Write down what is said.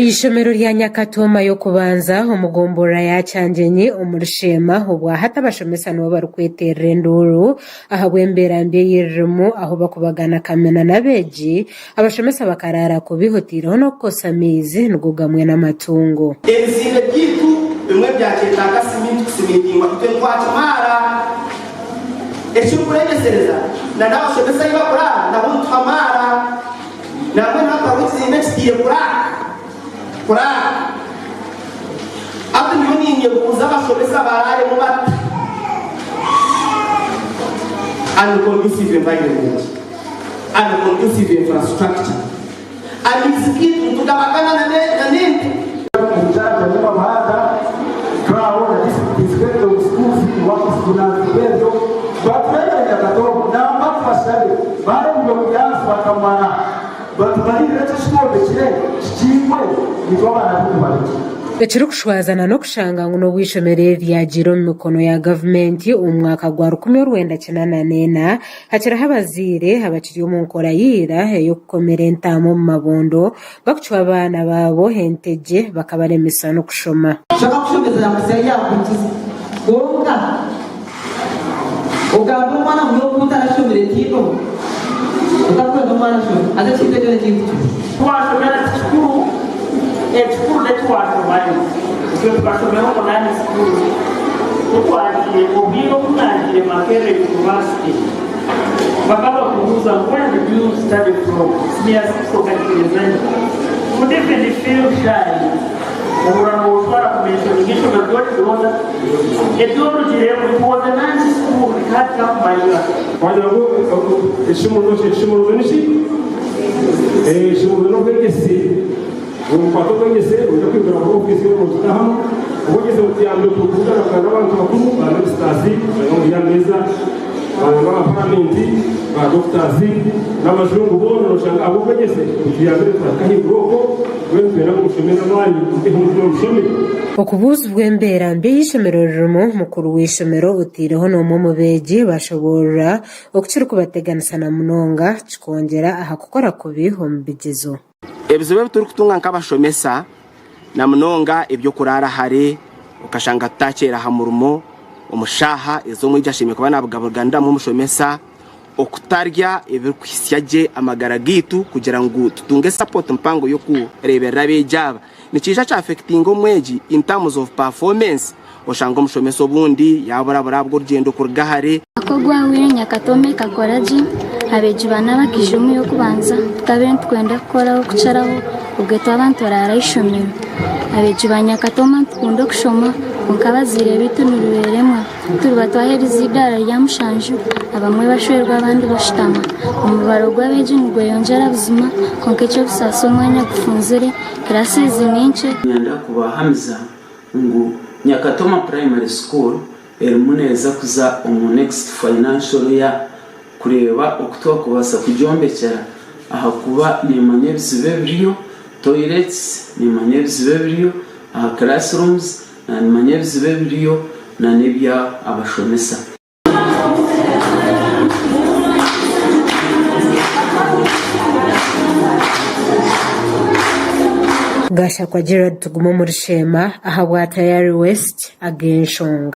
Ishomero rya Nyakatoma yo kubanza umugombora yacanjenye umurushema ubwa hata bashomesa no barukweterera nduru ahabwembera mbe yirimu aho bakubagana kamena nabeji abashomesa bakarara kubihotira no kosamizi nugugamwe n'amatungo ezine kitu bimwe byaketaka simiti wakite kwatmara eshukuregesereza na nabashomesa ibakora na buntu amara namwe n'abaruzi next year kura ati nyoni kuza bashobesa barare mu bata unconducive environment, unconducive infrastructure, alisikiti tutabakana na nini mchana kwa baada kwa na district of schools wako kuna vigezo watu wengi wakatoka na watu wasali bado ndio kiasi wakamana watu bali leta shule kile chimwe nitoka na vitu bali Echirukushwazana no kushanga nguno wishomere rya jiro mikono ya government umwaka gwa 1994 hacira habazire habakiriye mu nkora yira yo kukomera entamo mu mabondo bakuchwa abana babo henteje bakabaremisa no kushoma shaka kushomeza yamusaya yakugize gonga ugabo mwana mu kutarashomere tipo utakwenda mwana shoma atachitete kintu twashomera chikuru ekikuru netwashomanye ekyo tukashomera online school tukwagiye obwire okunangire Makerere University bakaba kubuza where did you study from senior sokakirezani ku different field shine umurango utwara kumenyesha ingisho gagoti kuronda ideology rero was a nice school had come by you wajago ishimuro nishi ishimuro no kwegesi umpato kwegesi unakwibira ko ofisi yo mutahamu ubugeze mutiyambe kuvugana kandi abantu bakuru ba stasi no meza ba parliament ba doctors n'amajungu bono roshanga abo kwegesi mutiyambe twakahi broko wempera mushomera mali ndi mushome okubuzwe mbera mbe yishomero rumo mukuru wishomero utireho no mu mubeji bashobora okukira kubateganisa na munonga kikongera ahakukora kubihombigezo ebizibe turi kutunga nk'abashomesa na munonga ibyo kurara hare ukashanga tutakera hamurumo umushaha izo mwijashimye kuba nabugabuganda mu mushomesa okutarya ibirukwisyaje amagara gitu kugira ngo tutunge support mpango yo kurebera bejaba nicisha cha affecting omweji in terms of performance oshanga mushomesa obundi yabura bwo rugendo kurgahare akogwa wire Nyakatome kakoraji abeji bana bakijumi yo kubanza tutabent kwenda gukora kucaraho ubweto abantu bararayishomera abeji ba Nyakatoma tukundo kushoma nkabazire bitunurweremwa turubatwaheriza idara ya mushanju abamwe bashwerwa abandi bashitama umubaro gw'abeji nugwe yongera buzima konkecho bisaso umwanya gufunzire classes nyinshi nyanda kubahamiza ngo Nyakatoma Primary School erimuneza kuza mu next financial year kureba okutwa kubasa kujombekera aha kuba nimanye bizibe biriyo toilets nimanye bizibe biriyo aha classrooms na nimanye bizibe biriyo na nebya abashomesa Gasha kwa Gerard tugumo muri Shema aha bwa Tayari West agenshonga